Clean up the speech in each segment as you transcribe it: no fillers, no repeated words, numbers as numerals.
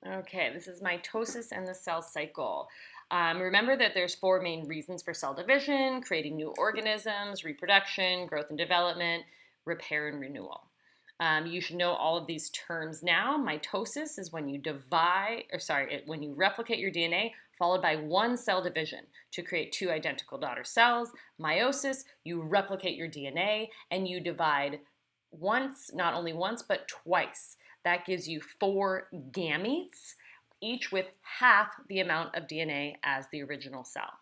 Okay, this is mitosis and the cell cycle. Remember that there's four main reasons for cell division: creating new organisms, reproduction, growth and development, repair and renewal. You should know all of these terms now. Mitosis is when you when you replicate your DNA followed by one cell division to create two identical daughter cells. Meiosis, you replicate your DNA and you divide once, not only once, but twice. That gives you four gametes, each with half the amount of DNA as the original cell.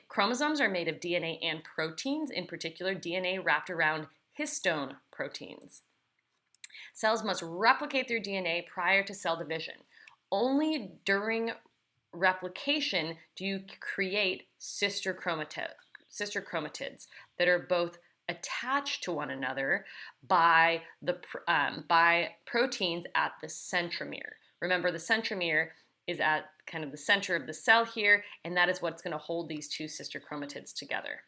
Chromosomes are made of DNA and proteins, in particular DNA wrapped around histone proteins. Cells must replicate their DNA prior to cell division. Only during replication do you create sister chromatids that are both attached to one another by proteins at the centromere. Remember, the centromere is at kind of the center of the cell here, and that is what's going to hold these two sister chromatids together.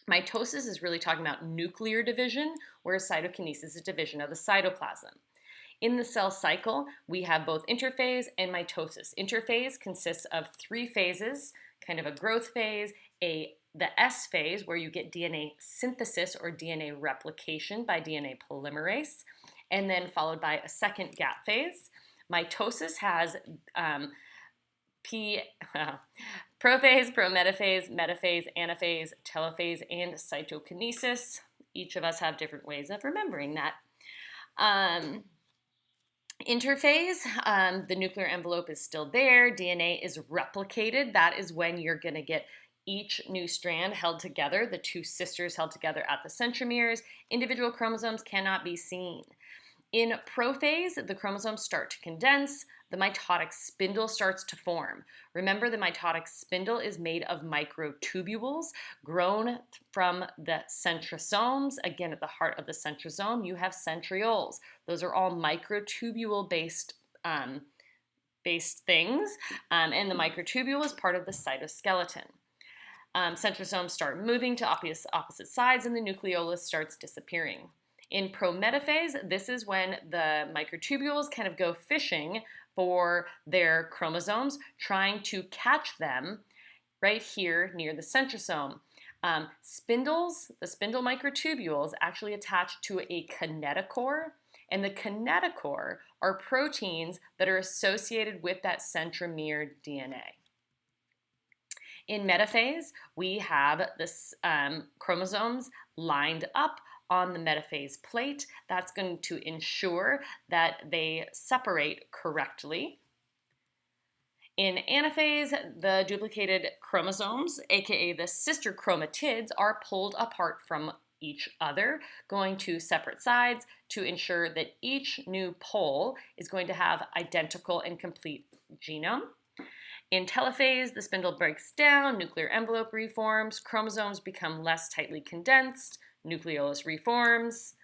Mitosis is really talking about nuclear division, whereas cytokinesis is division of the cytoplasm. In the cell cycle, we have both interphase and mitosis. Interphase consists of three phases, kind of a growth phase, the S phase, where you get DNA synthesis or DNA replication by DNA polymerase, and then followed by a second gap phase. Mitosis has Prophase, Prometaphase, Metaphase, Anaphase, Telophase, and Cytokinesis. Each of us have different ways of remembering that. Interphase, the nuclear envelope is still there. DNA is replicated. That is when you're going to get each new strand held together, the two sisters held together at the centromeres. Individual chromosomes cannot be seen. In prophase, the chromosomes start to condense. The mitotic spindle starts to form. Remember, the mitotic spindle is made of microtubules grown from the centrosomes. Again, at the heart of the centrosome, you have centrioles. Those are all microtubule-based things, and the microtubule is part of the cytoskeleton. Centrosomes start moving to opposite sides, and the nucleolus starts disappearing. In prometaphase, this is when the microtubules kind of go fishing for their chromosomes, trying to catch them right here near the centrosome. Spindles, the spindle microtubules, actually attach to a kinetochore, and the kinetochore are proteins that are associated with that centromere DNA. In metaphase, we have the chromosomes lined up on the metaphase plate. That's going to ensure that they separate correctly. In anaphase, the duplicated chromosomes, aka the sister chromatids, are pulled apart from each other, going to separate sides to ensure that each new pole is going to have identical and complete genome. In telophase, the spindle breaks down, nuclear envelope reforms, chromosomes become less tightly condensed, nucleolus reforms.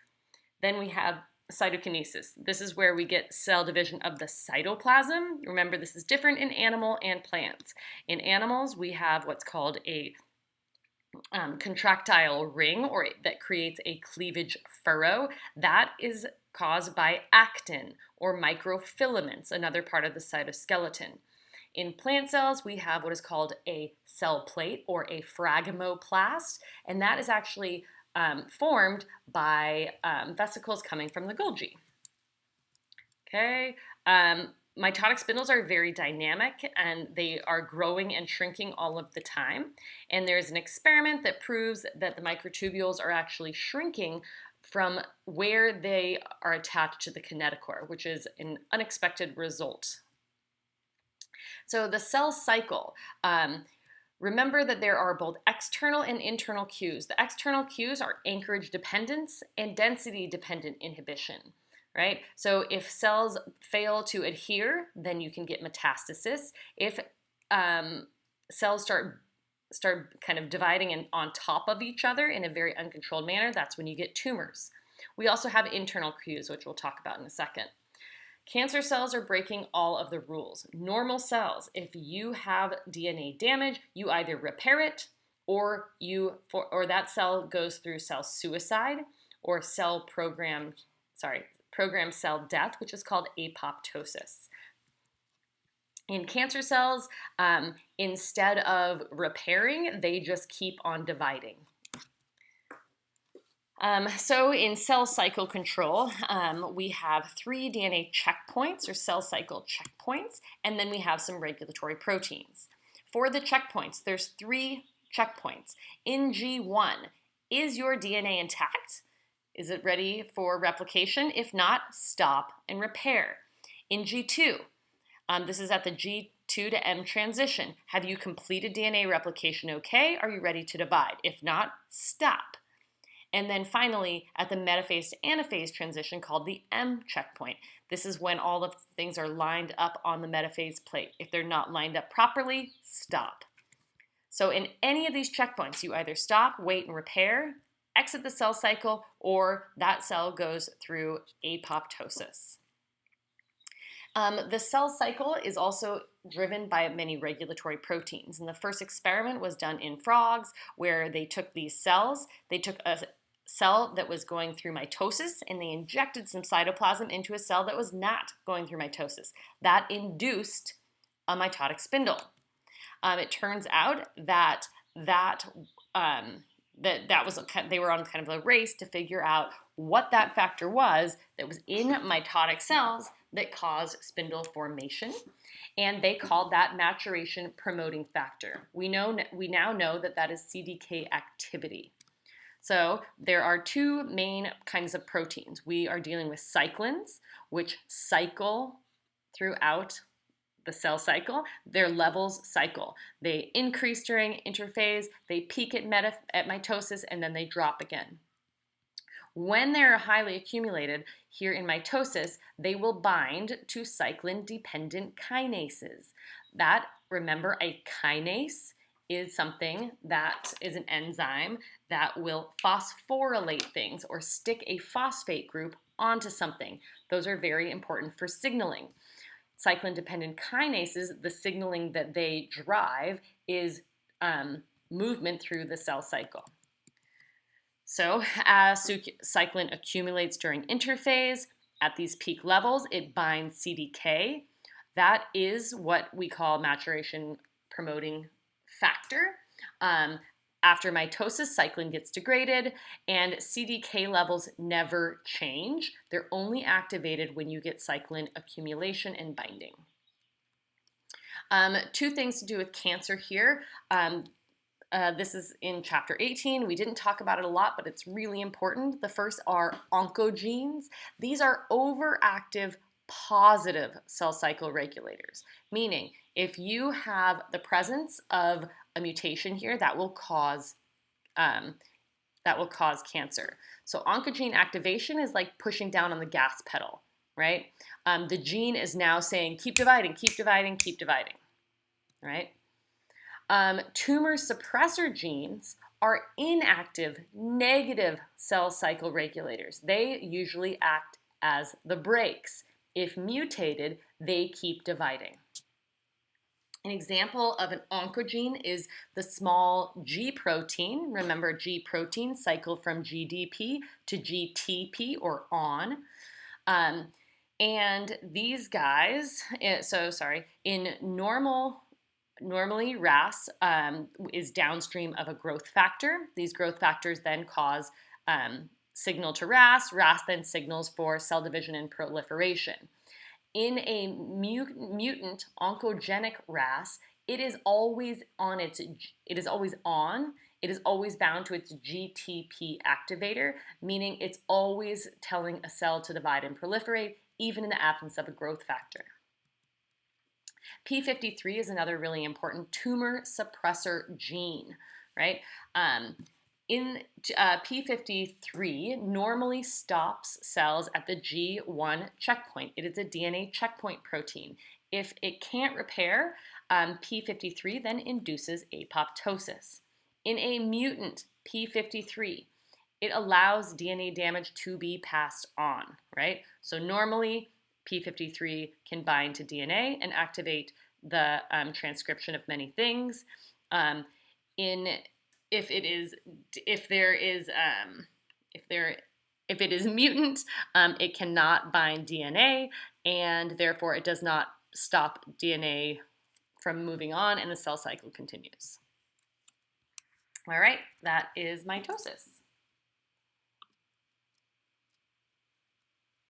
Then we have cytokinesis. This is where we get cell division of the cytoplasm. Remember, this is different in animal and plants. In animals, we have what's called a contractile ring, or that creates a cleavage furrow. That is caused by actin or microfilaments, another part of the cytoskeleton. In plant cells, we have what is called a cell plate or a phragmoplast, and that is actually formed by vesicles coming from the Golgi. Okay, mitotic spindles are very dynamic, and they are growing and shrinking all of the time. And there's an experiment that proves that the microtubules are actually shrinking from where they are attached to the kinetochore, which is an unexpected result. So the cell cycle, remember that there are both external and internal cues. The external cues are anchorage dependence and density dependent inhibition, right? So if cells fail to adhere, then you can get metastasis. If cells start kind of dividing on top of each other in a very uncontrolled manner, that's when you get tumors. We also have internal cues, which we'll talk about in a second. Cancer cells are breaking all of the rules. Normal cells, if you have DNA damage, you either repair it or that cell goes through cell suicide or cell programmed programmed cell death, which is called apoptosis. In cancer cells, instead of repairing, they just keep on dividing. So in cell cycle control, we have 3 DNA checkpoints or cell cycle checkpoints, and then we have some regulatory proteins. For the checkpoints, there's 3 checkpoints. In G1, is your DNA intact? Is it ready for replication? If not, stop and repair. In G2, this is at the G2 to M transition. Have you completed DNA replication okay? Are you ready to divide? If not, stop. And then finally, at the metaphase to anaphase transition called the M checkpoint. This is when all the things are lined up on the metaphase plate. If they're not lined up properly, stop. So in any of these checkpoints, you either stop, wait, and repair, exit the cell cycle, or that cell goes through apoptosis. The cell cycle is also driven by many regulatory proteins. And the first experiment was done in frogs, where they took these cells, they took a cell that was going through mitosis, and they injected some cytoplasm into a cell that was not going through mitosis. That induced a mitotic spindle. It turns out that they were on kind of a race to figure out what that factor was that was in mitotic cells that caused spindle formation, and they called that maturation promoting factor. We now know that that is CDK activity. So there are 2 main kinds of proteins. We are dealing with cyclins, which cycle throughout the cell cycle. Their levels cycle. They increase during interphase, they peak at mitosis, and then they drop again. When they're highly accumulated here in mitosis, they will bind to cyclin-dependent kinases. That, remember, a kinase is something that is an enzyme that will phosphorylate things or stick a phosphate group onto something. Those are very important for signaling. Cyclin-dependent kinases, the signaling that they drive is movement through the cell cycle. So as cyclin accumulates during interphase, at these peak levels, it binds CDK. That is what we call maturation promoting factor. After mitosis, cyclin gets degraded, and CDK levels never change. They're only activated when you get cyclin accumulation and binding. 2 things to do with cancer here. This is in chapter 18. We didn't talk about it a lot, but it's really important. The first are oncogenes. These are overactive positive cell cycle regulators, meaning if you have the presence of a mutation here, that will cause cancer. So oncogene activation is like pushing down on the gas pedal, right? The gene is now saying keep dividing, keep dividing, keep dividing, right? Tumor suppressor genes are inactive negative cell cycle regulators. They usually act as the brakes. If mutated, they keep dividing. An example of an oncogene is the small G protein. Remember, G protein cycle from GDP to GTP or on. And these guys, normally RAS is downstream of a growth factor. These growth factors then cause signal to RAS. RAS then signals for cell division and proliferation. In a mutant oncogenic RAS, it is always on. It is always bound to its GTP activator, meaning it's always telling a cell to divide and proliferate, even in the absence of a growth factor. P53 is another really important tumor suppressor gene, right? P53 normally stops cells at the G1 checkpoint. It is a DNA checkpoint protein. If it can't repair, P53 then induces apoptosis. In a mutant P53, it allows DNA damage to be passed on, right? So normally, P53 can bind to DNA and activate the transcription of many things. If there If it is mutant, it cannot bind DNA, and therefore it does not stop DNA from moving on, and the cell cycle continues. All right, that is mitosis.